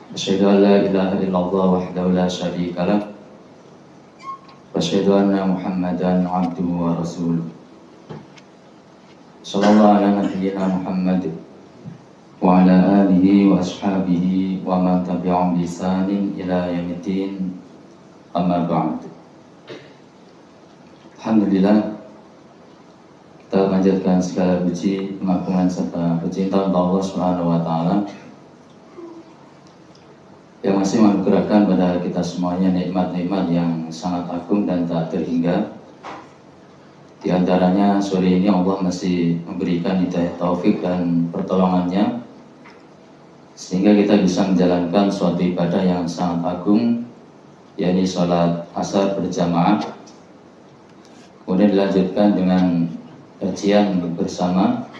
Asyhadu an la ilaha illallah wahdahu la syarika lah wa asyhadu anna Muhammadan abduhu wa rasuluh. Sallallahu ala nabiyyina Muhammad wa ala alihi wa ashabihi wa man tabi'ahum bi ihsanin ila yaumiddin. Amma ba'd. Alhamdulillah, kita panjatkan segala puji, pengagungan serta kecintaan Allah Subhanahu wa taala yang masih menganugerahkan pada kita semuanya nikmat-nikmat yang sangat agung dan tak terhingga. Di antaranya sore ini Allah masih memberikan hidayah taufik dan pertolongannya sehingga kita bisa menjalankan suatu ibadah yang sangat agung, yakni sholat asar berjamaah, kemudian dilanjutkan dengan kajian bersama,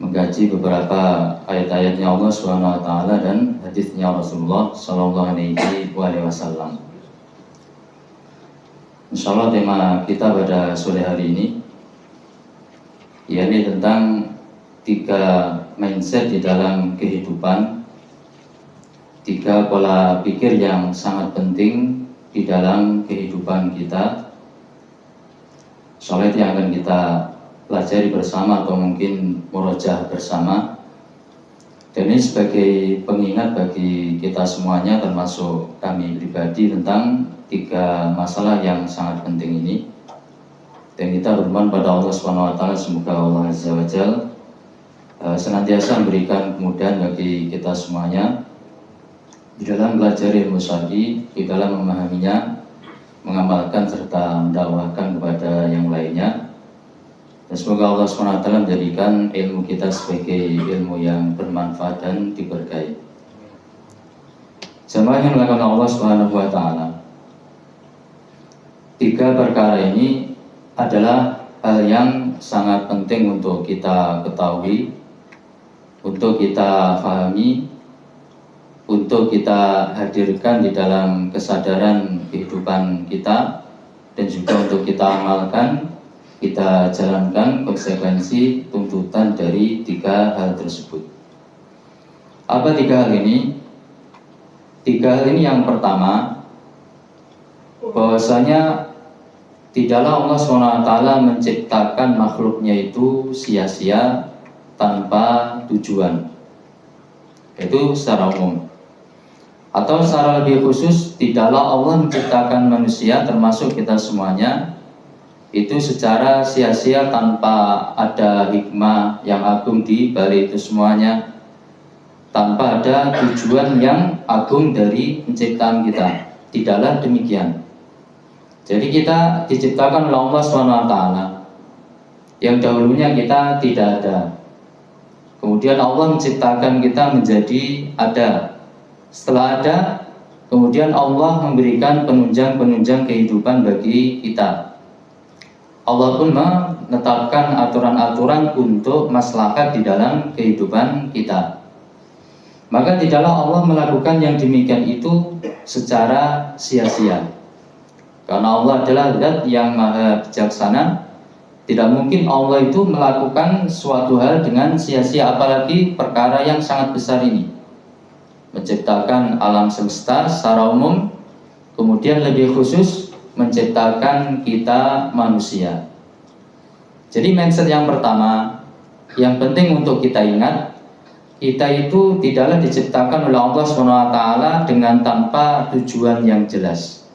mengkaji beberapa ayat-ayatnya Allah Subhanahu wa taala dan hadisnya Rasulullah sallallahu alaihi wasallam. Insyaallah tema kita pada sore hari ini yakni tentang 3 mindset di dalam kehidupan, 3 pola pikir yang sangat penting di dalam kehidupan kita. Soal itu yang akan kita pelajari bersama atau mungkin murojaah bersama. Dan ini sebagai pengingat bagi kita semuanya, termasuk kami pribadi, tentang 3 masalah yang sangat penting ini. Dan kita bermohon pada Allah Subhanahu wa taala semoga Allah Azza wa Jalla senantiasa memberikan kemudahan bagi kita semuanya di dalam belajar ilmu syar'i, di dalam memahaminya, mengamalkan serta mendakwahkan kepada yang lainnya. Dan semoga Allah SWT menjadikan ilmu kita sebagai ilmu yang bermanfaat dan diberkahi. Jamaah yang dimuliakan Allah SWT, 3 perkara ini adalah hal yang sangat penting untuk kita ketahui, untuk kita fahami, untuk kita hadirkan di dalam kesadaran kehidupan kita, dan juga untuk kita amalkan, kita jalankan konsekuensi tuntutan dari 3 hal tersebut. Apa 3 hal ini? 3 hal ini yang pertama, bahwasanya tidaklah Allah SWT menciptakan makhluknya itu sia-sia tanpa tujuan. Itu secara umum. Atau secara lebih khusus, tidaklah Allah menciptakan manusia termasuk kita semuanya itu secara sia-sia tanpa ada hikmah yang agung di balik itu semuanya, tanpa ada tujuan yang agung dari penciptaan kita. Tidaklah demikian. Jadi kita diciptakan oleh Allah SWT yang dahulunya kita tidak ada. Kemudian Allah menciptakan kita menjadi ada. Setelah ada, kemudian Allah memberikan penunjang-penunjang kehidupan bagi kita. Allah pun menetapkan aturan-aturan untuk maslahat di dalam kehidupan kita. Maka tidaklah Allah melakukan yang demikian itu secara sia-sia. Karena Allah adalah zat yang maha bijaksana, tidak mungkin Allah itu melakukan suatu hal dengan sia-sia, apalagi perkara yang sangat besar ini. Menciptakan alam semesta secara umum, kemudian lebih khusus menciptakan kita manusia. Jadi mindset yang pertama yang penting untuk kita ingat, kita itu tidaklah diciptakan oleh Allah SWT dengan tanpa tujuan yang jelas.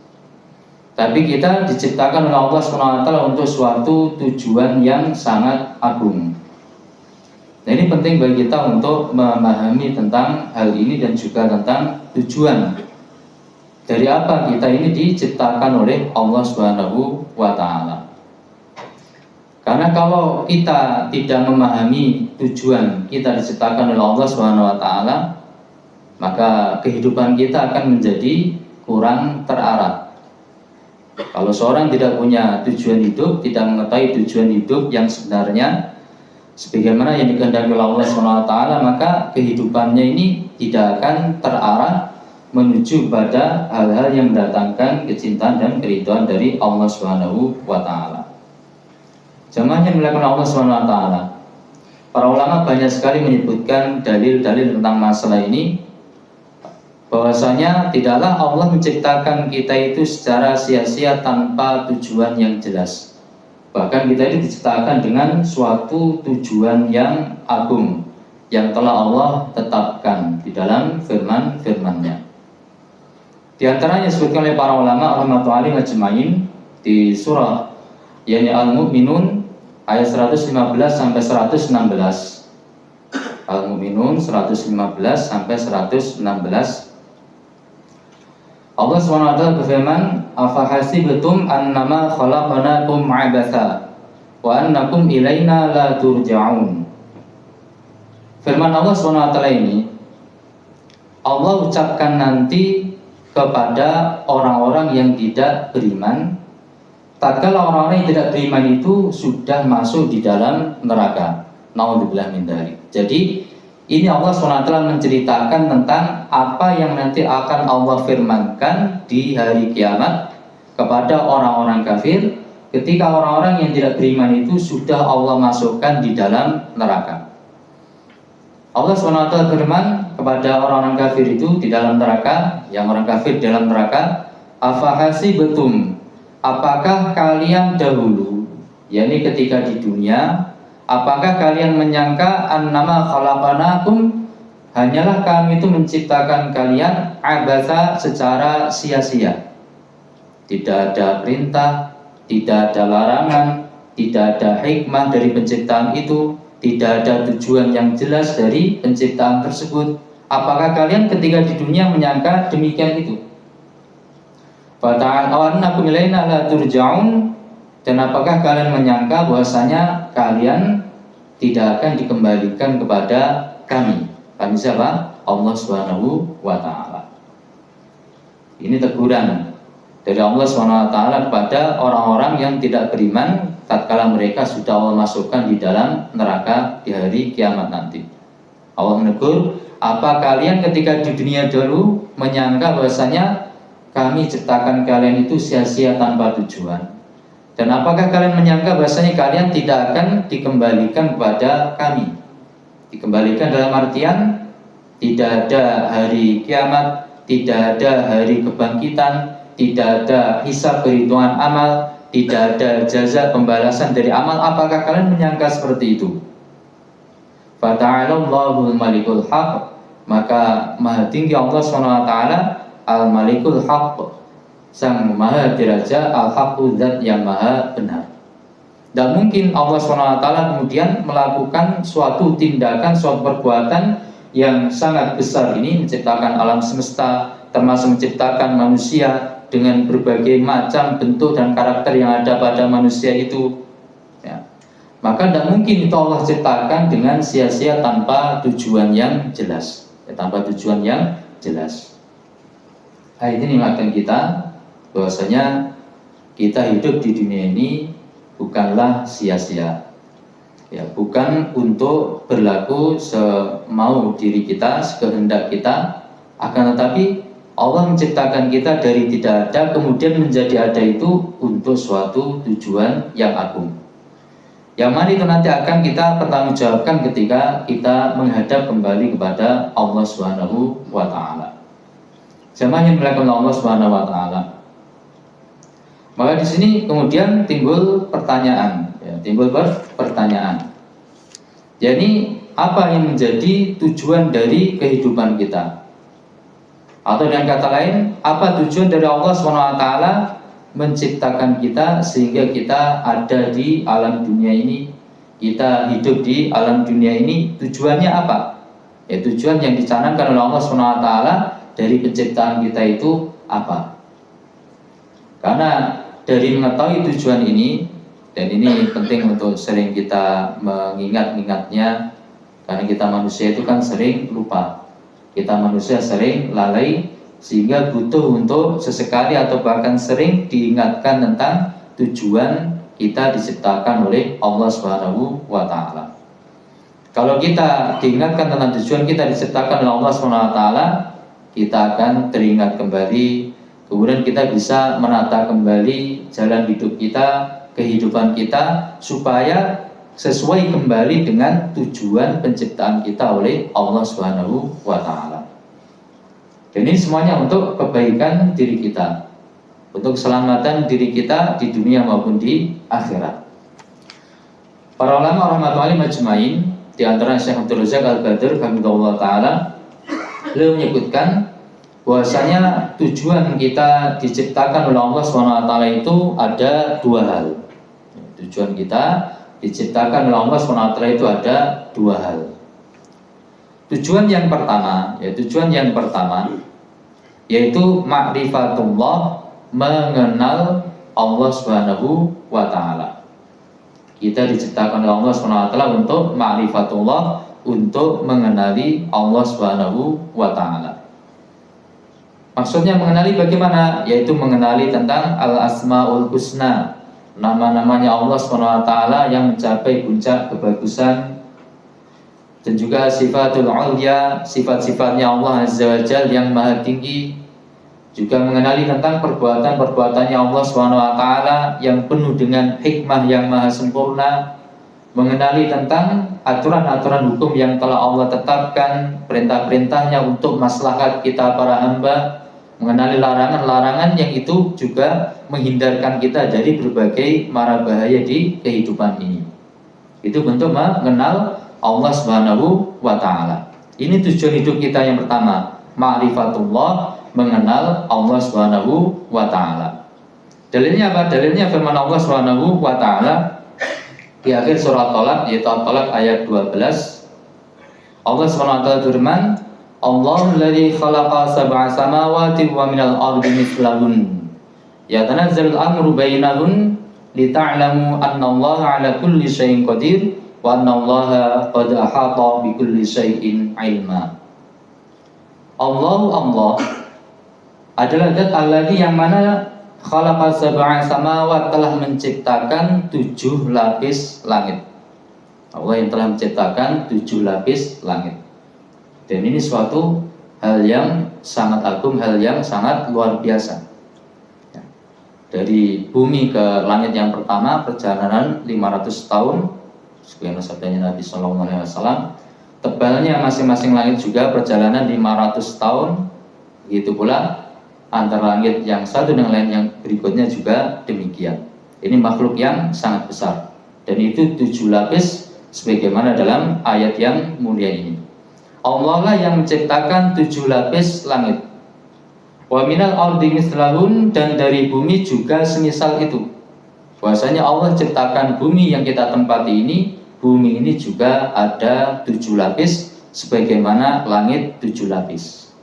Tapi kita diciptakan oleh Allah SWT untuk suatu tujuan yang sangat agung. Nah, ini penting bagi kita untuk memahami tentang hal ini dan juga tentang tujuan dari apa kita ini diciptakan oleh Allah Subhanahu wa taala. Karena kalau kita tidak memahami tujuan kita diciptakan oleh Allah Subhanahu wa taala, maka kehidupan kita akan menjadi kurang terarah. Kalau seorang tidak punya tujuan hidup, tidak mengetahui tujuan hidup yang sebenarnya sebagaimana yang dikehendaki oleh Allah SWT, maka kehidupannya ini tidak akan terarah menuju pada hal-hal yang mendatangkan kecintaan dan keridhaan dari Allah SWT. Jamaah yang dimuliakan Allah SWT, para ulama banyak sekali menyebutkan dalil-dalil tentang masalah ini, bahwasanya tidaklah Allah menciptakan kita itu secara sia-sia tanpa tujuan yang jelas. Bahkan kita itu diciptakan dengan suatu tujuan yang agung yang telah Allah tetapkan di dalam firman-firman-Nya. Di antaranya disebutkan oleh para ulama rahmatullahi ajmain di surah yakni Al-Mu'minun ayat 115 sampai 116. Al-Mu'minun 115 sampai 116. Allah SWT berfirman, "Afahasibtum annama khalaqnakum 'abatha wa annakum ilaina la turja'un." Firman Allah SWT ini Allah ucapkan nanti kepada orang-orang yang tidak beriman, tatkala orang-orang yang tidak beriman itu sudah masuk di dalam neraka. Naudzubillah min dzalik. Jadi ini Allah SWT menceritakan tentang apa yang nanti akan Allah firmankan di hari kiamat kepada orang-orang kafir ketika orang-orang yang tidak beriman itu sudah Allah masukkan di dalam neraka. Allah SWT firman kepada orang-orang kafir itu di dalam neraka, yang orang kafir di dalam neraka, "Afahasibtum, apakah kalian dahulu, yakni ketika di dunia, apakah kalian menyangka annama khalaqnakum, hanyalah kami itu menciptakan kalian abatha, secara sia-sia. Tidak ada perintah, tidak ada larangan, tidak ada hikmah dari penciptaan itu, tidak ada tujuan yang jelas dari penciptaan tersebut. Apakah kalian ketika di dunia menyangka demikian itu? Fata'alnakum ilaina la turja'un, dan apakah kalian menyangka bahwasanya kalian tidak akan dikembalikan kepada kami? Kami siapa? Allah Subhanahu wa taala. Ini teguran dari Allah Subhanahu wa taala kepada orang-orang yang tidak beriman tatkala mereka sudah Allah masukkan di dalam neraka di hari kiamat nanti. Allah menegur, apa kalian ketika di dunia dulu menyangka bahwasanya kami ciptakan kalian itu sia-sia tanpa tujuan? Dan apakah kalian menyangka bahwasanya kalian tidak akan dikembalikan kepada kami? Dikembalikan dalam artian tidak ada hari kiamat, tidak ada hari kebangkitan, tidak ada hisab perhitungan amal, tidak ada jaza pembalasan dari amal. Apakah kalian menyangka seperti itu? Fata'alallahul malikul haq, maka maha tinggi Allah SWT al-malikul haq, sang maha diraja, al-haqqu, zat yang maha benar. Dan mungkin Allah SWT kemudian melakukan suatu tindakan, suatu perbuatan yang sangat besar ini, menciptakan alam semesta, termasuk menciptakan manusia dengan berbagai macam bentuk dan karakter yang ada pada manusia itu, ya. Maka tidak mungkin itu Allah ciptakan dengan sia-sia tanpa tujuan yang jelas, ya, tanpa tujuan yang jelas. Ayat ini mengingatkan kita bahwasanya kita hidup di dunia ini bukanlah sia-sia, ya, bukan untuk berlaku semau diri kita, sekehendak kita, akan tetapi Allah menciptakan kita dari tidak ada kemudian menjadi ada itu untuk suatu tujuan yang agung, yang mana itu nanti akan kita pertanggungjawabkan ketika kita menghadap kembali kepada Allah Subhanahu wa taala. Jamaah yang dimuliakan Allah Subhanahu wa taala. Maka di sini kemudian timbul pertanyaan, ya, pertanyaan. Jadi apa yang menjadi tujuan dari kehidupan kita? Atau dengan kata lain, apa tujuan dari Allah SWT menciptakan kita sehingga kita ada di alam dunia ini, kita hidup di alam dunia ini? Tujuannya apa? Ya, tujuan yang dicanangkan oleh Allah SWT dari penciptaan kita itu apa? Karena dari mengetahui tujuan ini, dan ini penting untuk sering kita mengingat-ingatnya, karena kita manusia itu kan sering lupa. Kita manusia sering lalai, sehingga butuh untuk sesekali atau bahkan sering diingatkan tentang tujuan kita diciptakan oleh Allah Subhanahu wa taala. Kalau kita diingatkan tentang tujuan kita diciptakan oleh Allah Subhanahu wa taala, kita akan teringat kembali, kemudian kita bisa menata kembali jalan hidup kita, kehidupan kita, supaya sesuai kembali dengan tujuan penciptaan kita oleh Allah Subhanahu wa taala. Dan ini semuanya untuk kebaikan diri kita, untuk keselamatan diri kita di dunia maupun di akhirat. Para ulama rahmatullahi majma'in, di antara Syekh Abdul Razak Al-Badr rahimahullah taala, beliau menyebutkan bahwasanya tujuan kita diciptakan oleh Allah SWT itu ada dua hal. Tujuan kita diciptakan oleh Allah SWT itu ada dua hal. Tujuan yang pertama, yaitu ma'rifatullah, mengenal Allah Subhanahu wa taala. Kita diciptakan oleh Allah Subhanahu wa taala untuk ma'rifatullah, untuk mengenali Allah Subhanahu wa taala. Maksudnya mengenali bagaimana? Yaitu mengenali tentang al-asmaul husna, nama-namanya Allah Subhanahu wa taala yang mencapai puncak kebagusan, dan juga sifatul ulya, sifat-sifatnya Allah Azza wa Jalla yang maha tinggi. Juga mengenali tentang perbuatan-perbuatannya Allah Subhanahu wa taala yang penuh dengan hikmah yang maha sempurna. Mengenali tentang aturan-aturan hukum yang telah Allah tetapkan, perintah-perintahnya untuk maslahat kita para hamba. Mengenali larangan-larangan yang itu juga menghindarkan kita dari berbagai mara bahaya di kehidupan ini. Itu bentuk mengenal Allah Subhanahu wa taala. Ini tujuan hidup kita yang pertama, ma'rifatullah, mengenal Allah Subhanahu wa taala. Dalilnya apa? Dalilnya firman Allah Subhanahu wa taala di akhir surah Thalaq, yaitu At-Thalaq ayat 12. Allah Subhanahu wa taala firman, Allahu alladzi khalaqa sab'a samawati wa minal ardi mithlahun yatanazzalul amru bainahun lita'lamu annallaha 'ala kulli syai'in qadir wa annallaha qad ahata bi kulli syai'in 'ilma. Allah adalah zat alladzi yang mana khalaqa sab'a samawat, telah menciptakan 7 lapis langit. Allah yang telah menciptakan 7 lapis langit. Dan ini suatu hal yang sangat agung, hal yang sangat luar biasa. Dari bumi ke langit yang pertama perjalanan 500 tahun, sebagaimana sabdanya Nabi SAW. Tebalnya masing-masing langit juga perjalanan 500 tahun. Begitu pula antara langit yang satu dengan lain yang berikutnya juga demikian. Ini makhluk yang sangat besar. Dan itu 7 lapis sebagaimana dalam ayat yang mulia ini. Allah lah yang menciptakan 7 lapis langit. Wa minal ardi mislahun, dan dari bumi juga semisal itu. Bahwasanya Allah ciptakan bumi yang kita tempati ini, bumi ini juga ada 7 lapis sebagaimana langit 7 lapis.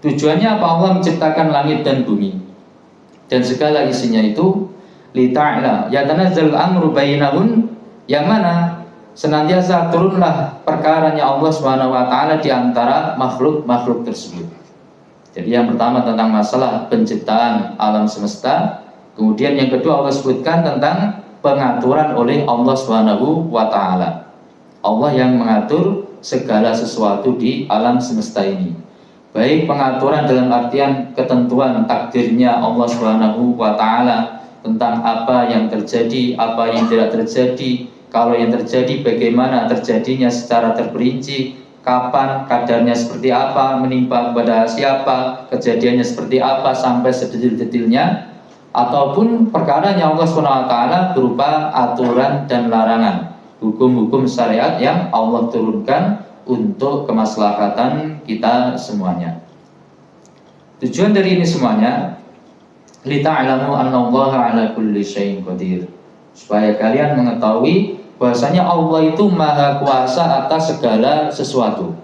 Tujuannya apa Allah menciptakan langit dan bumi dan segala isinya itu? Lita'ala yatanazzalul amru bainahun, yang mana senantiasa turunlah perkaranya Allah Subhanahu wa taala di antara makhluk-makhluk tersebut. Jadi yang pertama tentang masalah penciptaan alam semesta, kemudian yang kedua Allah sebutkan tentang pengaturan oleh Allah Subhanahu wa taala. Allah yang mengatur segala sesuatu di alam semesta ini. Baik pengaturan dalam artian ketentuan takdirnya Allah Subhanahu wa taala tentang apa yang terjadi, apa yang tidak terjadi. Kalau yang terjadi bagaimana terjadinya secara terperinci, kapan, kadarnya seperti apa, menimpa kepada siapa, kejadiannya seperti apa sampai sedetil-detilnya, ataupun perkaranya Allah SWT berupa aturan dan larangan, hukum-hukum syariat yang Allah turunkan untuk kemaslahatan kita semuanya. Tujuan dari ini semuanya, lita'lamu annallaha 'ala kulli syai'in qadir, supaya kalian mengetahui bahwasanya Allah itu maha kuasa atas segala sesuatu.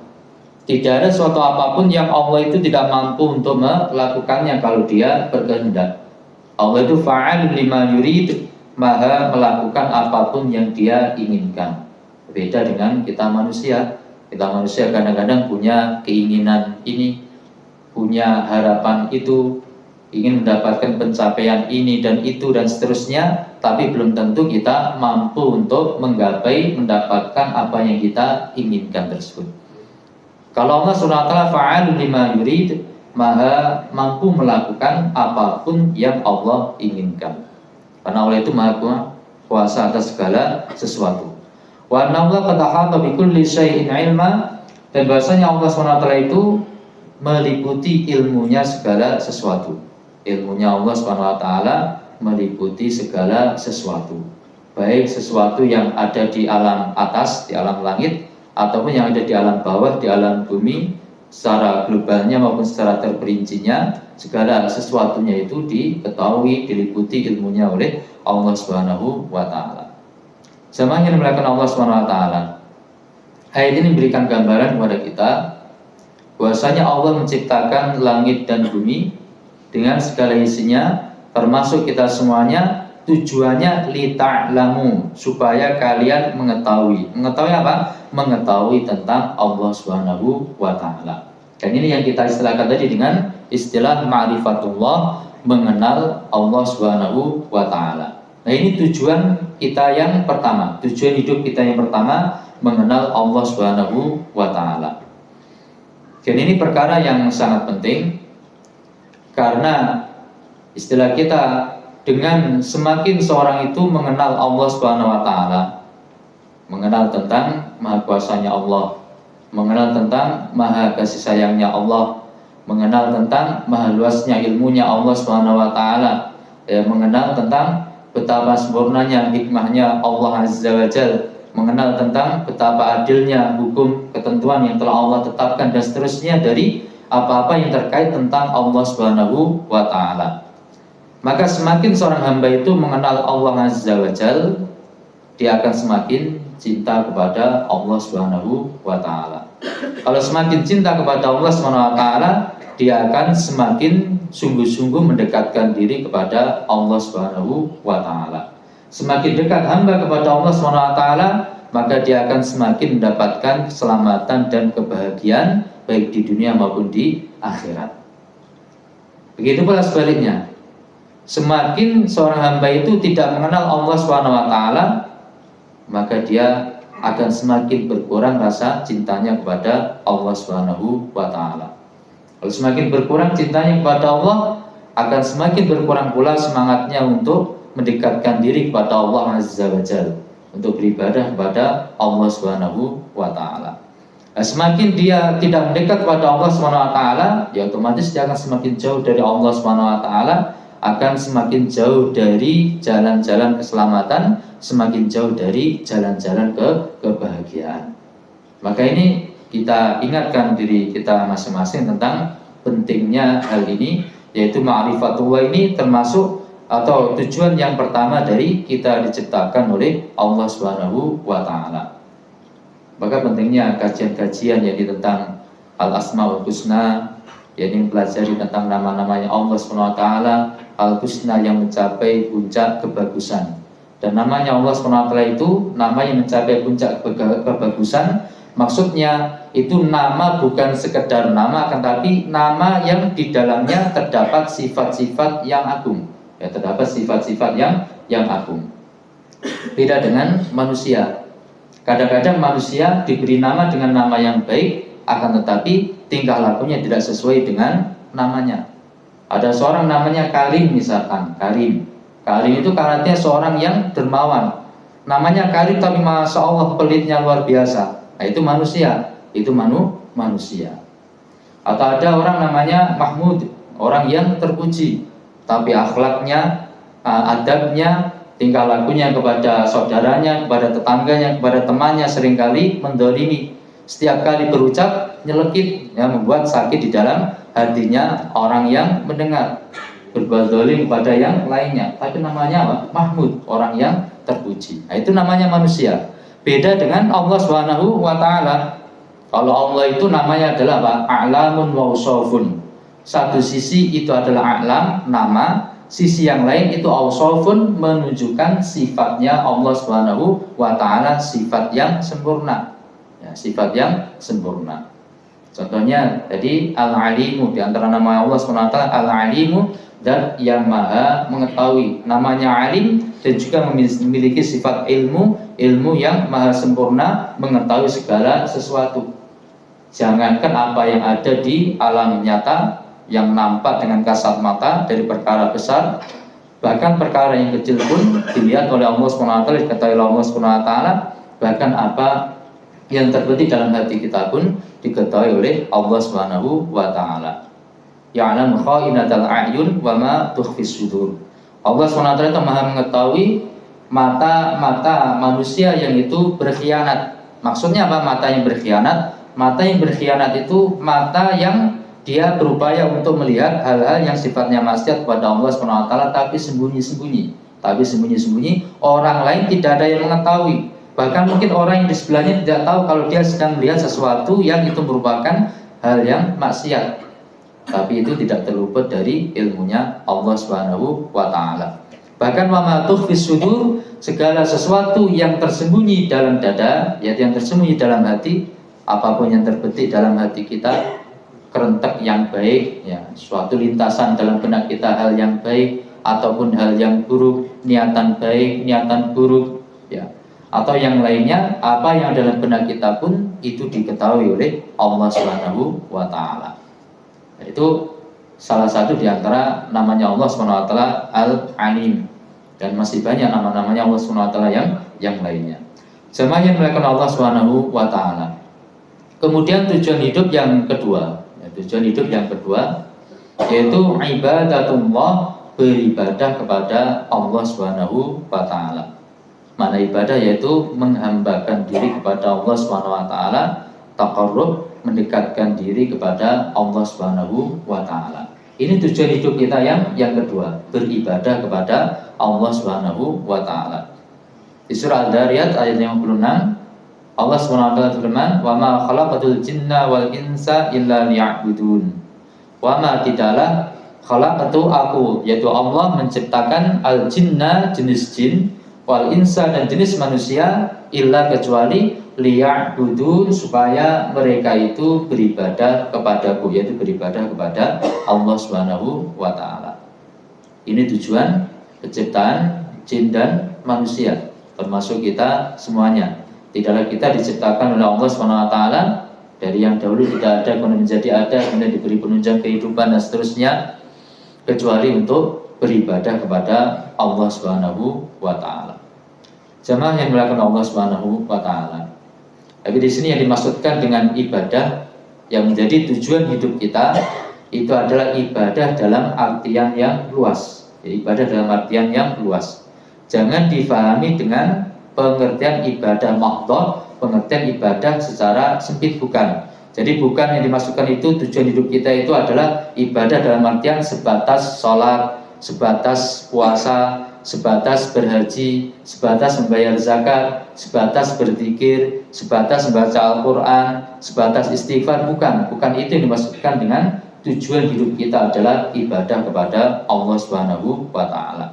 Tidak ada suatu apapun yang Allah itu tidak mampu untuk melakukannya kalau dia berkehendak. Allah itu fa'alun lima yurid, maha melakukan apapun yang dia inginkan. Beda dengan kita manusia. Kita manusia kadang-kadang punya keinginan ini, punya harapan itu, ingin mendapatkan pencapaian ini dan itu dan seterusnya, tapi belum tentu kita mampu untuk menggapai, mendapatkan apa yang kita inginkan tersebut. Kalau Allah SWT fa'alun lima yurid, maha mampu melakukan apapun yang Allah inginkan, karena Allah itu maha kuasa atas segala sesuatu. Wa anna Allah qad ahata bi kulli syai'in ilma, dan bahwasanya Allah SWT itu meliputi ilmunya segala sesuatu. Ilmunya Allah SWT meliputi segala sesuatu, baik sesuatu yang ada di alam atas, di alam langit, ataupun yang ada di alam bawah, di alam bumi, secara globalnya maupun secara terperincinya, segala sesuatunya itu diketahui, diliputi ilmunya oleh Allah Subhanahu wa Ta'ala. Semakin melakukan Allah Subhanahu wa Ta'ala, ayat ini memberikan gambaran kepada kita bahwasanya Allah menciptakan langit dan bumi dengan segala isinya, termasuk kita semuanya. Tujuannya lita'lamu, supaya kalian mengetahui. Mengetahui apa? Mengetahui tentang Allah Subhanahu wa Ta'ala. Dan ini yang kita istilahkan tadi dengan istilah ma'rifatullah, mengenal Allah Subhanahu wa Ta'ala. Nah, ini tujuan kita yang pertama, tujuan hidup kita yang pertama, mengenal Allah Subhanahu wa Ta'ala. Dan ini perkara yang sangat penting, karena istilah kita, dengan semakin seorang itu mengenal Allah Subhanahu wa Ta'ala, mengenal tentang maha kuasanya Allah, mengenal tentang maha kasih sayangnya Allah, mengenal tentang maha luasnya ilmunya Allah Subhanahu wa Ta'ala, mengenal tentang betapa sempurnanya hikmahnya Allah Azza wa Jalla, mengenal tentang betapa adilnya hukum ketentuan yang telah Allah tetapkan, dan seterusnya dari apa-apa yang terkait tentang Allah Subhanahu wa Ta'ala. Maka semakin seorang hamba itu mengenal Allah Azza wa Jalla, dia akan semakin cinta kepada Allah Subhanahu wa Ta'ala. Kalau semakin cinta kepada Allah Subhanahu wa Ta'ala, dia akan semakin sungguh-sungguh mendekatkan diri kepada Allah Subhanahu wa Ta'ala. Semakin dekat hamba kepada Allah Subhanahu wa Ta'ala, maka dia akan semakin mendapatkan keselamatan dan kebahagiaan baik di dunia maupun di akhirat. Begitu pula sebaliknya, semakin seorang hamba itu tidak mengenal Allah Subhanahu wa Ta'ala, maka dia akan semakin berkurang rasa cintanya kepada Allah Subhanahu wa Ta'ala. Kalau semakin berkurang cintanya kepada Allah, akan semakin berkurang pula semangatnya untuk mendekatkan diri kepada Allah Azza wa Jalla, untuk beribadah kepada Allah Subhanahu wa Ta'ala. Nah, semakin dia tidak mendekat kepada Allah Subhanahu wa Ta'ala, ya otomatis dia akan semakin jauh dari Allah Subhanahu wa Ta'ala, akan semakin jauh dari jalan-jalan keselamatan, semakin jauh dari jalan-jalan kebahagiaan. Maka ini kita ingatkan diri kita masing-masing tentang pentingnya hal ini, yaitu ma'rifatullah ini termasuk atau tujuan yang pertama dari kita diciptakan oleh Allah Subhanahu wa Ta'ala. Maka pentingnya kajian-kajian yakni tentang Al-Asmaul Husna, yakni mempelajari tentang nama-namanya Allah Subhanahu wa Ta'ala Al-Husna yang mencapai puncak kebagusan. Dan namanya Allah Subhanahu wa Ta'ala itu nama yang mencapai puncak kebagusan. Maksudnya itu nama bukan sekedar nama, akan tapi nama yang di dalamnya terdapat sifat-sifat yang agung. Ya, terdapat sifat-sifat yang agung. Beda dengan manusia. Kadang-kadang manusia diberi nama dengan nama yang baik, akan tetapi tingkah lakunya tidak sesuai dengan namanya. Ada seorang namanya Karim misalkan, Karim. Karim itu artinya seorang yang dermawan. Namanya Karim tapi masya Allah pelitnya luar biasa. Nah, itu manusia, itu manusia. Atau ada orang namanya Mahmud, orang yang terpuji, tapi akhlaknya, adabnya, tingkah lakunya kepada saudaranya, kepada tetangganya, kepada temannya seringkali mendolimi. Setiap kali berucap nyelekit, ya, membuat sakit di dalam hatinya orang yang mendengar, berbuat zalim kepada yang lainnya. Tapi namanya apa? Mahmud, orang yang terpuji. Nah, itu namanya manusia. Beda dengan Allah Subhanahu wa Ta'ala. Kalau Allah itu namanya adalah apa? A'lamun wa usofun. Satu sisi itu adalah a'lam, nama. Sisi yang lain itu ausofun, menunjukkan sifatnya Allah Subhanahu wa Ta'ala, sifat yang sempurna. Ya, sifat yang sempurna. Contohnya tadi Al-Alimu, di antara nama Allah Subhanahu wa Ta'ala Al-Alimu, dan yang maha mengetahui. Namanya alim dan juga memiliki sifat ilmu, ilmu yang maha sempurna, mengetahui segala sesuatu. Jangankan apa yang ada di alam nyata yang nampak dengan kasat mata dari perkara besar, bahkan perkara yang kecil pun dilihat oleh Allah Subhanahu wa Ta'ala, diketahui oleh Allah Subhanahu wa Ta'ala. Bahkan apa yang terbetik dalam hati kita pun diketahui oleh Allah Subhanahu wa taala. Ya'lamu kha'inatal a'yun wa ma tukhfis sudur. Allah Subhanahu wa taala itu Maha mengetahui mata-mata manusia yang itu berkhianat. Maksudnya apa mata yang berkhianat? Mata yang berkhianat itu mata yang dia berupaya untuk melihat hal-hal yang sifatnya maksiat kepada Allah Subhanahu wa taala tapi sembunyi-sembunyi. Orang lain tidak ada yang mengetahui. Bahkan mungkin orang yang di sebelahnya tidak tahu kalau dia sedang melihat sesuatu yang itu merupakan hal yang maksiat. Tapi itu tidak terluput dari ilmunya Allah Subhanahu wa taala. Bahkan wa ma tukhfis sudur, segala sesuatu yang tersembunyi dalam dada, yaitu yang tersembunyi dalam hati, apapun yang terbetik dalam hati kita, kerentek yang baik, ya, suatu lintasan dalam benak kita hal yang baik ataupun hal yang buruk, niatan baik, niatan buruk, ya, atau yang lainnya, apa yang dalam benak kita pun itu diketahui oleh Allah Subhanahu wa taala. Itu salah satu di antara namanya Allah Subhanahu wa taala Al-Alim, dan masih banyak nama-namanya Allah Subhanahu wa taala yang lainnya. Jemaah yang dimuliakan Allah Subhanahu wa taala. Kemudian tujuan hidup yang kedua, yaitu ibadatullah, beribadah kepada Allah Subhanahu wa taala. Mana ibadah? Yaitu menghambakan diri kepada Allah Subhanahu wa taala, taqarrub, mendekatkan diri kepada Allah Subhanahu wa taala. Ini tujuan hidup kita yang kedua, beribadah kepada Allah Subhanahu wa taala. Di surah Al-Dariyat ayat 56, Allah Subhanahu wa taala berfirman, "Wa ma khalaqatul jinna wal insa illa liya'budun." Wa ma tidaklah khalaqatu aku, yaitu Allah menciptakan al-jinna, jenis jin, wal insa, dan jenis manusia, illa, kecuali liya'budun, supaya mereka itu beribadah kepadaku, yaitu beribadah kepada Allah Subhanahu wa taala. Ini tujuan penciptaan jin dan manusia, termasuk kita semuanya. Tidaklah kita diciptakan oleh Allah Subhanahu wa taala dari yang dahulu tidak ada kemudian menjadi ada, kemudian diberi penunjang kehidupan dan seterusnya, kecuali untuk beribadah kepada Allah Subhanahu wa taala. Jamaah yang dimuliakan Allah Subhanahu wa taala. Tapi di sini yang dimaksudkan dengan ibadah yang menjadi tujuan hidup kita itu adalah ibadah dalam artian yang luas. Ibadah dalam artian yang luas. Jangan difahami dengan pengertian ibadah mahdhah, pengertian ibadah secara sempit, bukan. Jadi bukan yang dimaksudkan itu tujuan hidup kita itu adalah ibadah dalam artian sebatas sholat, sebatas puasa, sebatas berhaji, sebatas membayar zakat, sebatas berzikir, sebatas membaca Al-Quran, sebatas istighfar. Bukan itu yang dimaksudkan dengan tujuan hidup kita adalah ibadah kepada Allah Subhanahu wa taala.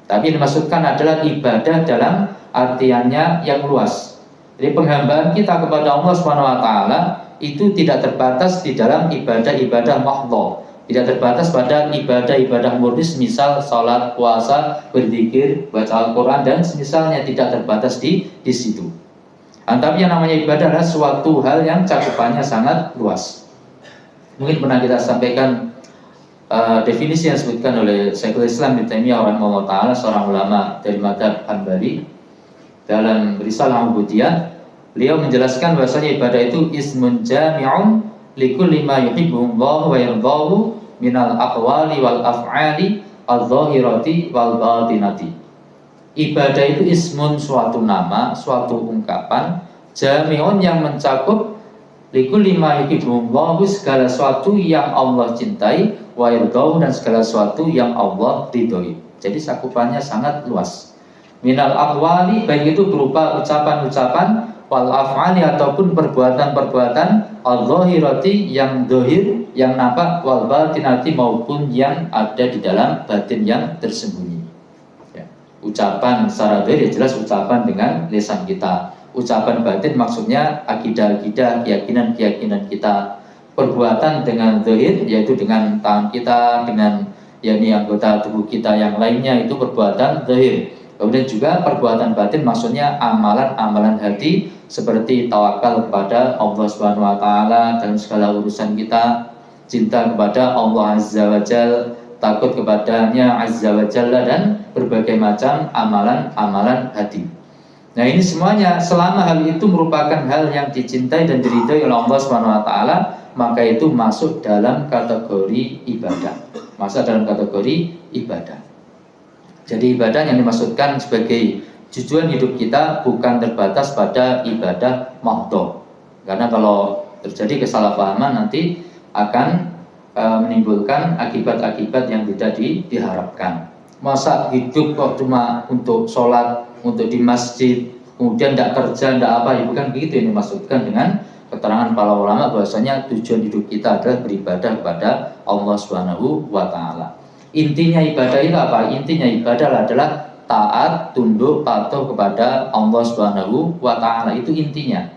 Tapi yang dimaksudkan adalah ibadah dalam artiannya yang luas. Jadi penghambaan kita kepada Allah Subhanahu wa taala itu tidak terbatas di dalam ibadah-ibadah mahdhah, tidak terbatas pada ibadah-ibadah murni, misal salat, puasa, berzikir, baca Al-Quran dan semisalnya, tidak terbatas di situ. Tapi yang namanya ibadah adalah suatu hal yang cakupannya sangat luas. Mungkin pernah kita sampaikan definisi yang disebutkan oleh Syekhul Islam Ibnu Taimiyah rahimahullah taala, seorang ulama dari mazhab Hambali, dalam Risalah Ubudiyah. Beliau menjelaskan bahwasanya ibadah itu ismun jami'un likulli ma yuhibbuhullahu wa yardahu minal aqwali wal af'ali adh-dhahirati wal batinati. Ibadah itu ismun, suatu nama, suatu ungkapan, jami'un, yang mencakup likulli ma yuhibbuhullahu, segala sesuatu yang Allah cintai, wa yardahu, dan segala sesuatu yang Allah ridhoi. Jadi cakupannya sangat luas. Minal aqwali, baik itu berupa ucapan-ucapan, wal af'ali, ataupun perbuatan-perbuatan, al-zahirati, yang zahir, yang nampak, wal batinati, maupun yang ada di dalam batin, yang tersembunyi. Ya. Ucapan secara zahir jelas ucapan dengan lisan kita. Ucapan batin maksudnya akidah-akidah, keyakinan-keyakinan kita. Perbuatan dengan zahir yaitu dengan tangan kita, dengan yakni anggota tubuh kita yang lainnya, itu perbuatan zahir. Kemudian juga perbuatan batin maksudnya amalan-amalan hati, seperti tawakal kepada Allah Subhanahu wa taala dalam segala urusan kita, cinta kepada Allah Azza wa Jalla, takut kepadanya Azza wa Jalla, dan berbagai macam amalan-amalan hati. Nah ini semuanya selama hal itu merupakan hal yang dicintai dan diridhai oleh Allah Subhanahu wa taala, maka itu masuk dalam kategori ibadah. Masuk dalam kategori ibadah. Jadi ibadah yang dimaksudkan sebagai tujuan hidup kita bukan terbatas pada ibadah mahdhah. Karena kalau terjadi kesalahpahaman nanti akan menimbulkan akibat-akibat yang tidak diharapkan. Masa hidup kok cuma untuk sholat, untuk di masjid, kemudian tidak kerja, tidak apa, ya bukan begitu yang dimaksudkan dengan keterangan para ulama bahwasanya tujuan hidup kita adalah beribadah kepada Allah Subhanahu wa taala. Intinya ibadah itu apa? Intinya ibadah adalah taat, tunduk, patuh kepada Allah Subhanahu wa taala. Itu intinya.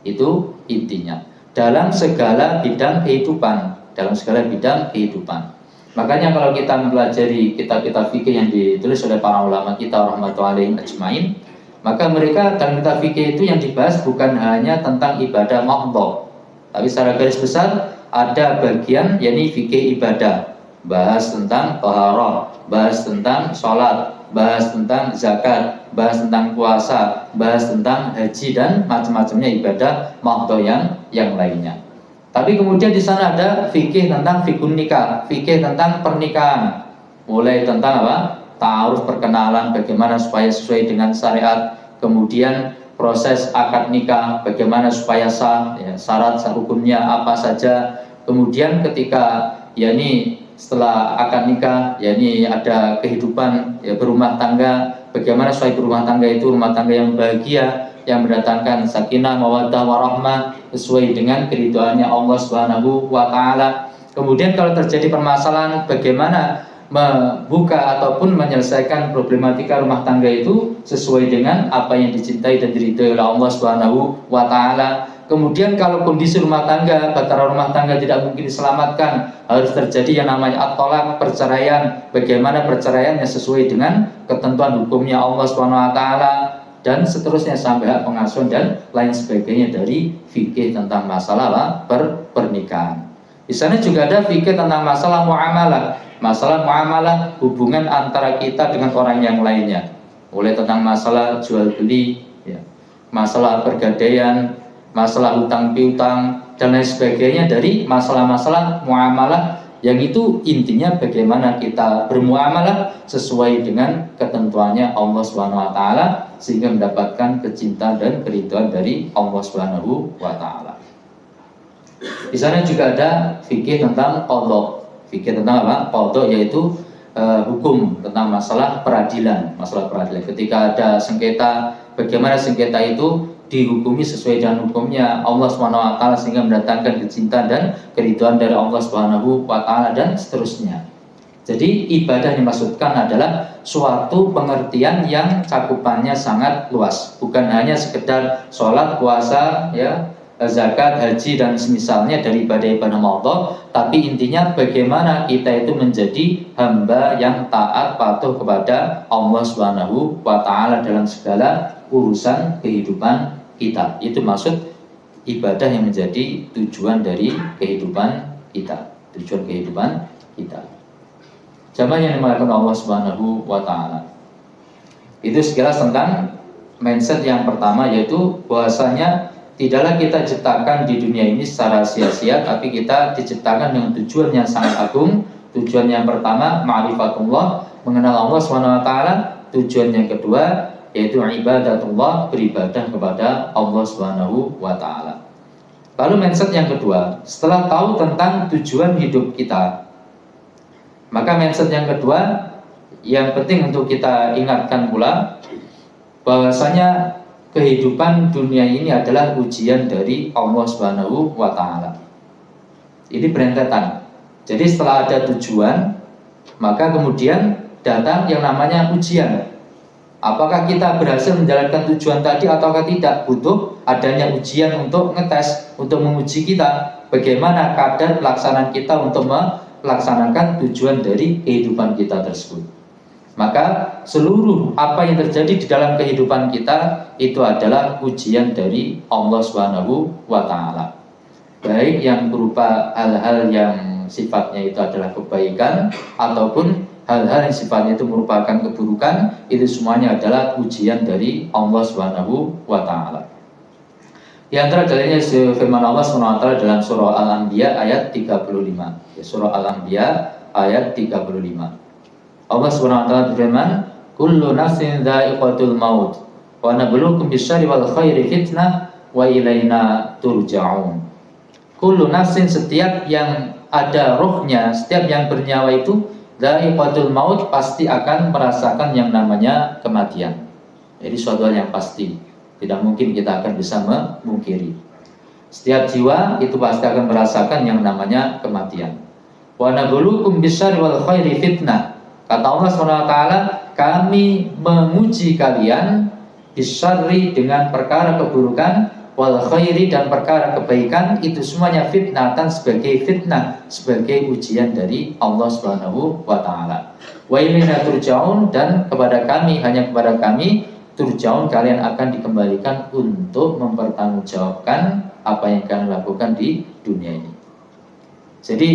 Itu intinya. Dalam segala bidang kehidupan, dalam segala bidang kehidupan. Makanya kalau kita mempelajari kitab-kitab fikih yang ditulis oleh para ulama kita rahmatullahi ajmain, maka mereka dalam kitab fikih itu yang dibahas bukan hanya tentang ibadah mahdhah, tapi secara garis besar ada bagian yakni fikih ibadah, bahas tentang taharah, bahas tentang sholat, bahas tentang zakat, bahas tentang puasa, bahas tentang haji dan macam-macamnya ibadah mahdhah yang lainnya. Tapi kemudian di sana ada fikih tentang fikun nikah, fikih tentang pernikahan, mulai tentang apa? Ta'aruf, perkenalan, bagaimana supaya sesuai dengan syariat, kemudian proses akad nikah, bagaimana supaya sah, ya, syarat hukumnya apa saja, kemudian ketika yakni setelah akad nikah, yakni ada kehidupan ya, berumah tangga, bagaimana supaya berumah tangga itu rumah tangga yang bahagia, yang mendatangkan sakinah, mawaddah, warahmah sesuai dengan keridhaannya Allah Subhanahu wa taala. Kemudian kalau terjadi permasalahan bagaimana membuka ataupun menyelesaikan problematika rumah tangga itu sesuai dengan apa yang dicintai dan diridhai oleh Allah Subhanahu wa taala. Kemudian kalau kondisi rumah tangga, bahtera rumah tangga tidak mungkin diselamatkan, harus terjadi yang namanya at-thalaq, perceraian. Bagaimana perceraiannya sesuai dengan ketentuan hukumnya Allah Subhanahu wa taala, dan seterusnya sampai hak pengasuhan dan lain sebagainya dari fikih tentang masalah pernikahan. Di sana juga ada fikih tentang masalah muamalah, hubungan antara kita dengan orang yang lainnya, mulai tentang masalah jual beli, ya, masalah pergadaian, masalah hutang piutang dan lain sebagainya dari masalah-masalah muamalah yang itu intinya bagaimana kita bermuamalah sesuai dengan ketentuannya Allah Subhanahu wa taala sehingga mendapatkan kecintaan dan keridhaan dari Allah Subhanahu wa taala. Di sana juga ada fikih tentang qadha. Fikih tentang apa? Qadha yaitu hukum tentang masalah peradilan. Ketika ada sengketa, bagaimana sengketa itu dihukumi sesuai dengan hukumnya Allah Subhanahu wa taala sehingga mendatangkan kecintaan dan keridhaan dari Allah Subhanahu wa taala dan seterusnya. Jadi ibadah yang dimaksudkan adalah suatu pengertian yang cakupannya sangat luas, bukan hanya sekedar sholat, puasa, ya, zakat, haji dan semisalnya dari ibadah-ibadah mahdhah, tapi intinya bagaimana kita itu menjadi hamba yang taat patuh kepada Allah Subhanahu wa taala dalam segala urusan kehidupan kita. Itu maksud ibadah yang menjadi tujuan dari kehidupan kita, tujuan kehidupan kita. Jamaah yang dimuliakan Allah Subhanahu wa taala. Itu sekilas tentang mindset yang pertama, yaitu bahwasanya tidaklah kita ciptakan di dunia ini secara sia-sia, tapi kita diciptakan dengan tujuan yang sangat agung. Tujuan yang pertama ma'rifatullah, mengenal Allah Subhanahu wa taala. Tujuan yang kedua yaitu ibadatullah, beribadah kepada Allah Subhanahu wa taala. Lalu mindset yang kedua, setelah tahu tentang tujuan hidup kita, maka mindset yang kedua yang penting untuk kita ingatkan pula bahwasanya kehidupan dunia ini adalah ujian dari Allah Subhanahu wa taala. Ini berentetan. Jadi setelah ada tujuan, maka kemudian datang yang namanya ujian. Apakah kita berhasil menjalankan tujuan tadi ataukah tidak? Butuh adanya ujian untuk ngetes, untuk menguji kita bagaimana kadar pelaksanaan kita untuk melaksanakan tujuan dari kehidupan kita tersebut. Maka seluruh apa yang terjadi di dalam kehidupan kita itu adalah ujian dari Allah Subhanahu wa taala. Baik yang berupa hal-hal yang sifatnya itu adalah kebaikan ataupun hal-hal yang sifatnya itu merupakan keburukan, itu semuanya adalah ujian dari Allah Subhanahu wa taala. Di antara dalilnya firman Allah Subhanahu wa taala dalam surah Al-Anbiya ayat 35. Ya, surah Al-Anbiya ayat 35. Allah Subhanahu wa taala berfirman, "Kullu nafsin dha'iqatul maut wa nabluukum bisyarri wal khairi fitnah wa ilaina turja'un." Kullu nafsin, setiap yang ada rohnya, setiap yang bernyawa itu, dha'iqatul maut, pasti akan merasakan yang namanya kematian. Jadi suatu hal yang pasti, tidak mungkin kita akan bisa memungkiri. Setiap jiwa itu pasti akan merasakan yang namanya kematian. Wa nabluukum bisyarri wal khairi fitnah. Kata Allah SWT, kami menguji kalian bisyarri, dengan perkara keburukan, wal khairi, dan perkara kebaikan, itu semuanya fitnatan, sebagai fitnah, sebagai ujian dari Allah Subhanahu wa taala. Wa ilaina turja'un, dan kepada kami, hanya kepada kami, turja'un, kalian akan dikembalikan untuk mempertanggungjawabkan apa yang kalian lakukan di dunia ini. Jadi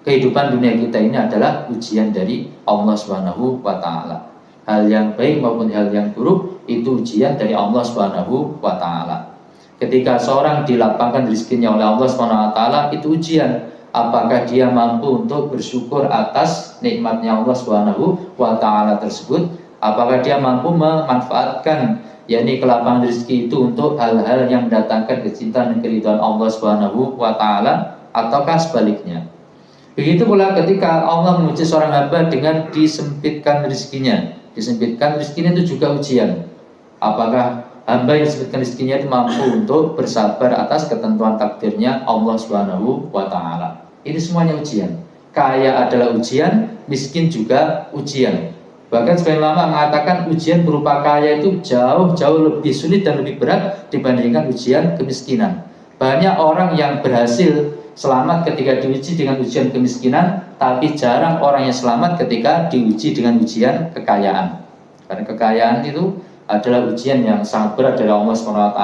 kehidupan dunia kita ini adalah ujian dari Allah Subhanahu wa taala. Hal yang baik maupun hal yang buruk itu ujian dari Allah Subhanahu wa taala. Ketika seorang dilapangkan rezekinya oleh Allah Subhanahu wa taala, itu ujian. Apakah dia mampu untuk bersyukur atas nikmatnya Allah Subhanahu wa taala tersebut? Apakah dia mampu memanfaatkan yakni kelapangan rezeki itu untuk hal-hal yang mendatangkan kecintaan dan keridhaan Allah Subhanahu wa taala, ataukah sebaliknya? Begitu pula ketika Allah menguji seorang hamba dengan disempitkan rezekinya. Disempitkan rezekinya itu juga ujian. Apakah hamba yang disempitkan rezekinya itu mampu untuk bersabar atas ketentuan takdirnya Allah Subhanahu wa taala? Ini semuanya ujian. Kaya adalah ujian, miskin juga ujian. Bahkan sebagian ulama mengatakan ujian berupa kaya itu jauh lebih sulit dan lebih berat dibandingkan ujian kemiskinan. Banyak orang yang berhasil selamat ketika diuji dengan ujian kemiskinan, tapi jarang orang yang selamat ketika diuji dengan ujian kekayaan. Karena kekayaan itu adalah ujian yang sangat berat dari Allah SWT,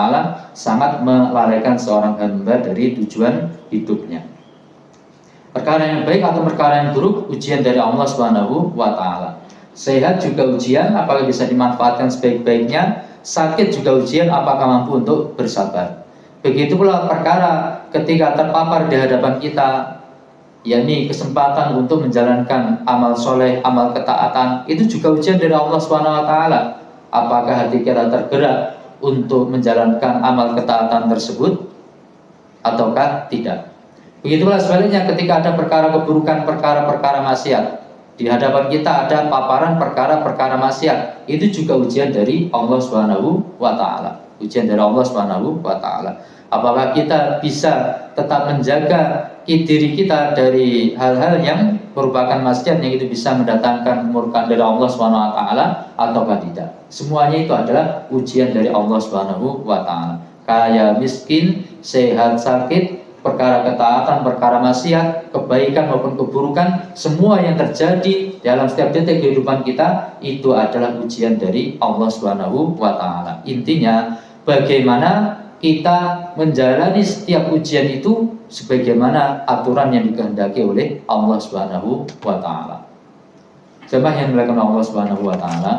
sangat melalaikan seorang hamba dari tujuan hidupnya. Perkara yang baik atau perkara yang buruk, ujian dari Allah SWT. Sehat juga ujian, apakah bisa dimanfaatkan sebaik-baiknya. Sakit juga ujian, apakah mampu untuk bersabar. Begitu pula perkara ketika terpapar di hadapan kita, yakni kesempatan untuk menjalankan amal soleh, amal ketaatan, itu juga ujian dari Allah SWT. Apakah hati kita tergerak untuk menjalankan amal ketaatan tersebut ataukah tidak? Begitu pula sebaliknya, ketika ada perkara keburukan, perkara-perkara maksiat, di hadapan kita ada paparan perkara-perkara maksiat, itu juga ujian dari Allah Subhanahu wa taala. Ujian dari Allah Subhanahu wa taala. Apakah kita bisa tetap menjaga diri kita dari hal-hal yang merupakan maksiat yang itu bisa mendatangkan kemurkaan dari Allah Subhanahu wa taala ataukah tidak? Semuanya itu adalah ujian dari Allah Subhanahu wa taala. Kaya miskin, sehat sakit, perkara ketaatan, perkara maksiat, kebaikan maupun keburukan, semua yang terjadi dalam setiap detik kehidupan kita itu adalah ujian dari Allah Subhanahu wa taala. Intinya, bagaimana kita menjalani setiap ujian itu sebagaimana aturan yang dikehendaki oleh Allah Subhanahu wa taala. Jemaah yang dimuliakan Allah Subhanahu wa taala.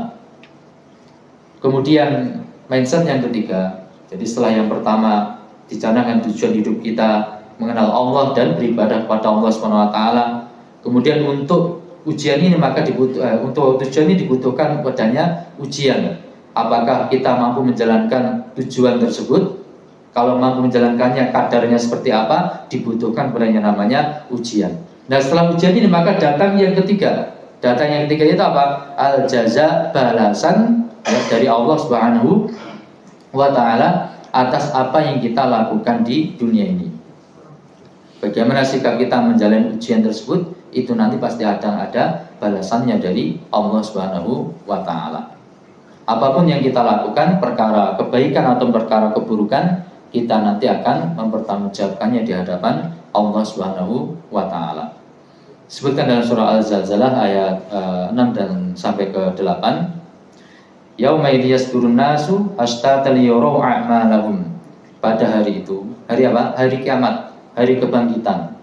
Kemudian mindset yang ketiga. Jadi setelah yang pertama dicanangkan tujuan hidup kita mengenal Allah dan beribadah kepada Allah Subhanahu wa taala. Kemudian untuk ujian ini maka untuk tujuan ini dibutuhkan padanya ujian. Apakah kita mampu menjalankan tujuan tersebut? Kalau mampu menjalankannya, kadarnya seperti apa, dibutuhkan padanya namanya ujian. Nah, setelah ujian ini maka datang yang ketiga. Datang yang ketiga itu apa? Al-jaza, balasan dari Allah Subhanahu wa taala atas apa yang kita lakukan di dunia ini. Bagaimana sikap kita menjalani ujian tersebut, itu nanti pasti ada balasannya dari Allah Subhanahu wa taala. Apapun yang kita lakukan, perkara kebaikan atau perkara keburukan, kita nanti akan mempertanggungjawabkannya di hadapan Allah Subhanahu wa taala. Sebutkan dalam surah Al-Zalzalah ayat 6 dan sampai ke 8. Yauma yasdurun nasu ashtatan liyurau a'malahum. Pada hari itu, hari apa? Hari kiamat, hari kebangkitan.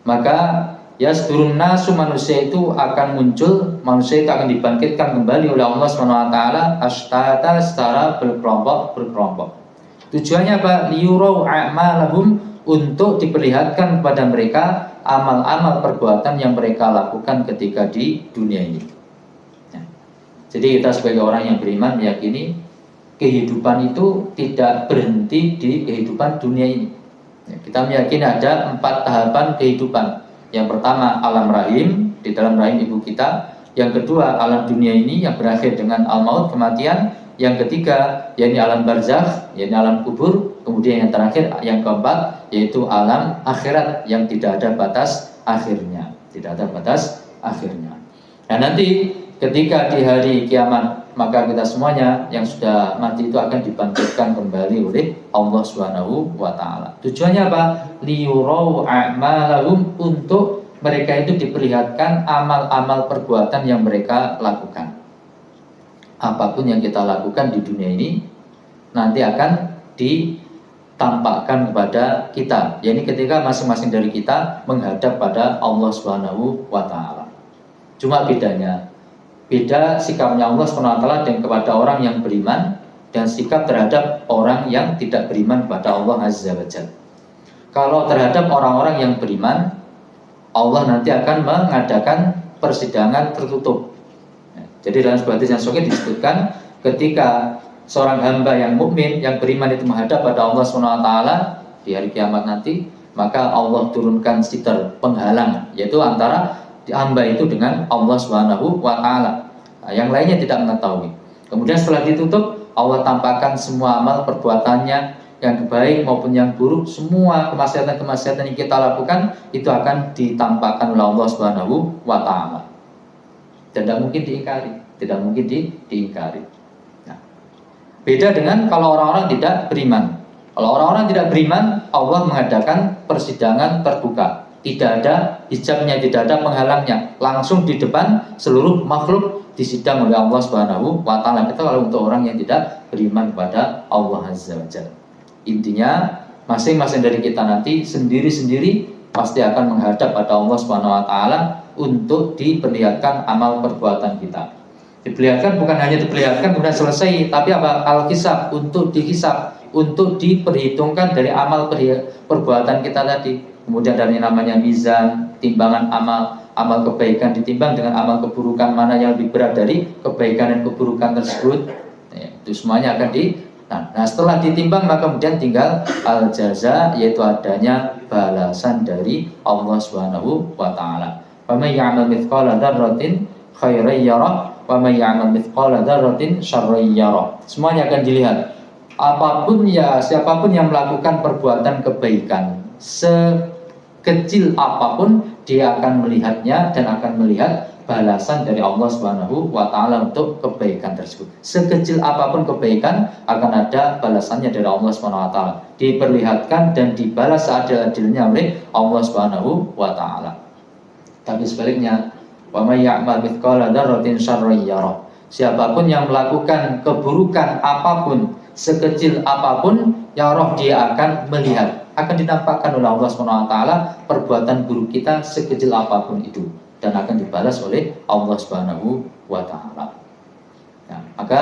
Maka Yasdurun nasu, manusia itu akan muncul, manusia itu akan dibangkitkan kembali oleh Allah SWT ashtata, secara berkelompok. Tujuannya apa? Liyurau a'malahum, untuk diperlihatkan kepada mereka amal-amal perbuatan yang mereka lakukan ketika di dunia ini. Jadi kita sebagai orang yang beriman meyakini kehidupan itu tidak berhenti di kehidupan dunia ini. Kita meyakini ada 4 tahapan kehidupan. Yang pertama alam rahim, di dalam rahim ibu kita. Yang kedua alam dunia ini yang berakhir dengan al-maut, kematian. Yang ketiga yaitu alam barzakh, yaitu alam kubur. Kemudian yang terakhir, yang keempat, yaitu alam akhirat yang tidak ada batas akhirnya. Tidak ada batas akhirnya. Nah nanti ketika di hari kiamat, maka kita semuanya yang sudah mati itu akan dibangkitkan kembali oleh Allah Subhanahu wa taala. Tujuannya apa? Liyurau a'malahum, untuk mereka itu diperlihatkan amal-amal perbuatan yang mereka lakukan. Apapun yang kita lakukan di dunia ini nanti akan ditampakkan kepada kita. Jadi ketika masing-masing dari kita menghadap pada Allah Subhanahu wa taala. Cuma beda sikapnya Allah SWT dan kepada orang yang beriman dan sikap terhadap orang yang tidak beriman kepada Allah Azza wa Jalla. Kalau terhadap orang-orang yang beriman, Allah nanti akan mengadakan persidangan tertutup. Jadi dalam sebuah hadis yang sahih disebutkan, ketika seorang hamba yang mukmin, yang beriman itu menghadap pada Allah SWT di hari kiamat nanti, maka Allah turunkan sitar penghalang, yaitu antara hamba itu dengan Allah Subhanahu wa taala. Yang lainnya tidak mengetahui. Kemudian setelah ditutup, Allah tampakkan semua amal perbuatannya, yang baik maupun yang buruk, semua kemaksiatan-kemaksiatan yang kita lakukan itu akan ditampakkan oleh Allah Subhanahu wa taala. Tidak mungkin diingkari, tidak mungkin diingkari. Nah, beda dengan kalau orang-orang tidak beriman. Kalau orang-orang tidak beriman, Allah mengadakan persidangan terbuka. Tidak ada hijabnya, tidak ada penghalangnya. Langsung di depan seluruh makhluk disidang oleh Allah Subhanahu wa taala. Kita kalau untuk orang yang tidak beriman kepada Allah Azza wa Jalla. Intinya masing-masing dari kita nanti sendiri-sendiri pasti akan menghadap pada Allah Subhanahu wa taala untuk diperlihatkan amal perbuatan kita. Diperlihatkan bukan hanya diperlihatkan kemudian selesai, tapi apa? Al-hisab, untuk dihisab, untuk diperhitungkan dari amal perbuatan kita tadi. Kemudian dari namanya mizan, timbangan amal kebaikan ditimbang dengan amal keburukan, mana yang lebih berat dari kebaikan dan keburukan tersebut. Itu semuanya akan Nah, setelah ditimbang maka kemudian tinggal al-jaza, yaitu adanya balasan dari Allah Subhanahu wa taala. Wa may ya'mal mithqala dzarratin khairan yarah wa may ya'mal mithqala dzarratin syarran yarah. Semuanya akan dilihat. Siapapun yang melakukan perbuatan kebaikan sekecil apapun, dia akan melihatnya dan akan melihat balasan dari Allah Subhanahu wa taala untuk kebaikan tersebut. Sekecil apapun kebaikan akan ada balasannya dari Allah Subhanahu wa taala. Diperlihatkan dan dibalas seadil-adilnya oleh Allah Subhanahu wa taala. Tapi sebaliknya, wa may ya'mal mithqala dzarratin syarran yarah. Siapapun yang melakukan keburukan apapun, sekecil apapun, yarah, dia akan melihat, akan dinampakkan oleh Allah Subhanahu wa taala perbuatan buruk kita sekecil apapun itu, dan akan dibalas oleh Allah Subhanahu wa taala. Nah, maka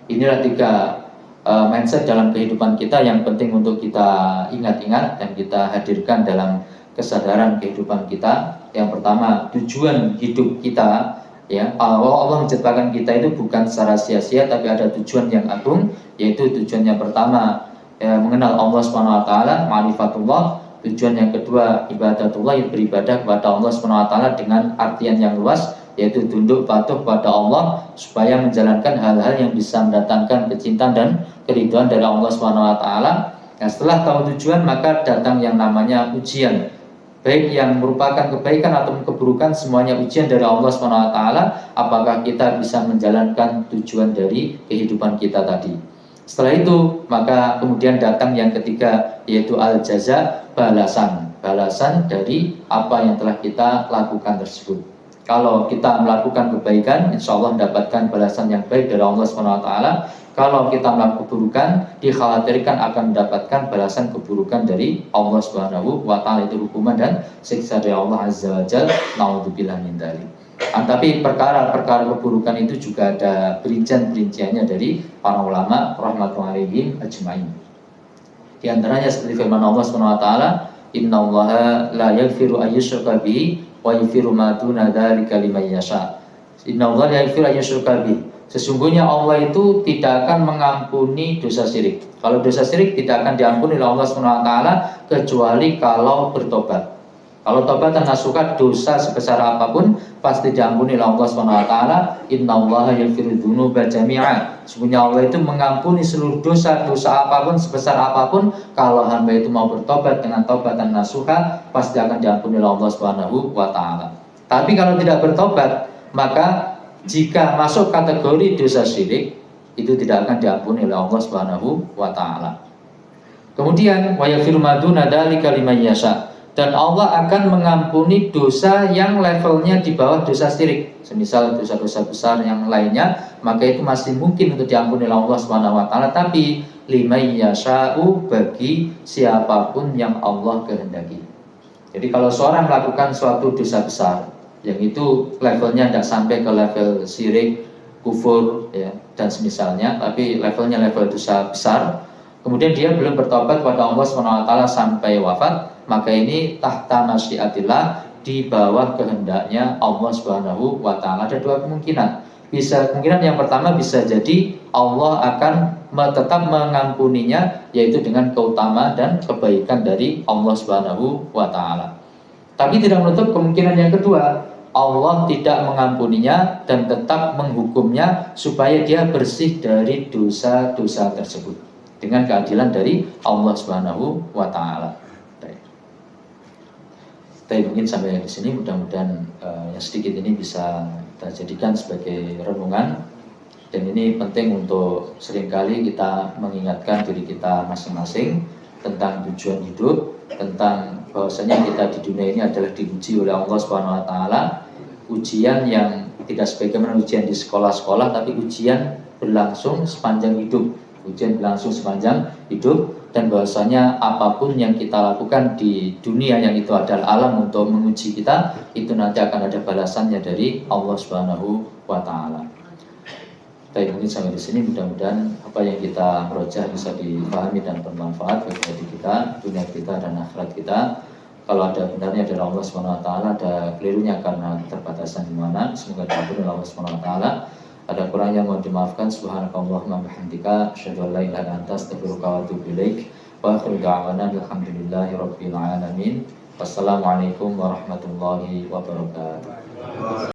inilah 3 mindset dalam kehidupan kita yang penting untuk kita ingat-ingat dan kita hadirkan dalam kesadaran kehidupan kita. Yang pertama, tujuan hidup kita, ya. Allah menciptakan kita itu bukan secara sia-sia, tapi ada tujuan yang agung, yaitu tujuan yang pertama mengenal Allah Subhanahu wa taala, ma'rifatullah. Tujuan yang kedua, ibadatullah, beribadah kepada Allah Subhanahu wa taala dengan artian yang luas, yaitu tunduk patuh kepada Allah supaya menjalankan hal-hal yang bisa mendatangkan kecintaan dan keridhaan dari Allah Subhanahu wa taala. Nah, setelah tahu tujuan, maka datang yang namanya ujian. Baik yang merupakan kebaikan atau keburukan, semuanya ujian dari Allah Subhanahu wa taala, apakah kita bisa menjalankan tujuan dari kehidupan kita tadi. Setelah itu, maka kemudian datang yang ketiga, yaitu al-jaza, balasan dari apa yang telah kita lakukan tersebut. Kalau kita melakukan kebaikan, insya Allah mendapatkan balasan yang baik dari Allah Subhanahu wa taala. Kalau kita melakukan keburukan, dikhawatirkan akan mendapatkan balasan keburukan dari Allah Subhanahu wa taala, itu hukuman dan siksa dari Allah Azza wa Jalla. Naudzubillah min dzalik. Tapi perkara-perkara keburukan itu juga ada perincian-perinciannya dari para ulama rahmatullahi alaihim ajmain. Di antaranya seperti firman Allah Subhanahu wa taala, "Innallaha la yaghfiru ayyushraka bihi wa yaghfiru ma duna dzalika liman yasha." Innallaha la yaghfiru ayyushraka bihi. Sesungguhnya Allah itu tidak akan mengampuni dosa syirik. Kalau dosa syirik tidak akan diampuni oleh Allah Subhanahu wa taala kecuali kalau bertobat. Kalau tobat dan nasuha, dosa sebesar apapun pasti diampuni oleh Allah Subhanahu wa taala. Innallaha yaghfiru dzunuba jami'a. Sesungguhnya Allah itu mengampuni seluruh dosa-dosa apapun sebesar apapun. Kalau hamba itu mau bertobat dengan tobat dan nasuha, pasti akan diampuni oleh Allah Subhanahu wa taala. Tapi kalau tidak bertobat, maka jika masuk kategori dosa syirik, itu tidak akan diampuni oleh Allah Subhanahu wa taala. Kemudian wa yaghfiru ma duna dzalika liman yasha. Dan Allah akan mengampuni dosa yang levelnya di bawah dosa syirik. Semisal dosa-dosa besar yang lainnya, maka itu masih mungkin untuk diampuni oleh Allah Subhanahu wa taala, tapi liman yasha'u, bagi siapapun yang Allah kehendaki. Jadi kalau seorang melakukan suatu dosa besar yang itu levelnya tidak sampai ke level syirik, kufur, ya, dan semisalnya, tapi levelnya level dosa besar, kemudian dia belum bertobat kepada Allah SWT sampai wafat, maka ini tahta masyiatillah, di bawah kehendaknya Allah Subhanahu wa taala. Ada dua kemungkinan. Kemungkinan yang pertama bisa jadi Allah akan tetap mengampuninya, yaitu dengan keutamaan dan kebaikan dari Allah Subhanahu wa taala. Tapi tidak menutup kemungkinan yang kedua, Allah tidak mengampuninya dan tetap menghukumnya supaya dia bersih dari dosa-dosa tersebut dengan keadilan dari Allah Subhanahu wa taala. Tapi mungkin sampai di sini, mudah-mudahan yang sedikit ini bisa kita jadikan sebagai renungan, dan ini penting untuk seringkali kita mengingatkan diri kita masing-masing tentang tujuan hidup, tentang bahwasanya kita di dunia ini adalah diuji oleh Allah Subhanahu wa taala, ujian yang tidak sebagaimana ujian di sekolah-sekolah, tapi ujian berlangsung sepanjang hidup, dan bahwasanya apapun yang kita lakukan di dunia yang itu adalah alam untuk menguji kita, itu nanti akan ada balasannya dari Allah Subhanahu wa taala. Baik, mungkin sampai di sini, mudah-mudahan apa yang kita merojah bisa dipahami dan bermanfaat bagi hati kita, dunia kita dan akhirat kita. Kalau ada benarnya dari Allah Subhanahu wa taala, ada kelirunya karena keterbatasan di mana, semoga diampuni oleh Allah Subhanahu wa taala. Ada kurangnya mohon dimaafkan. Subhanakallahumma bihamdika asyhadu an la ilaha illa anta astaghfiruka wa atubu ilaik. Wa akhiru da'wana alhamdulillahirabbil alamin. Wassalamualaikum warahmatullahi wabarakatuh.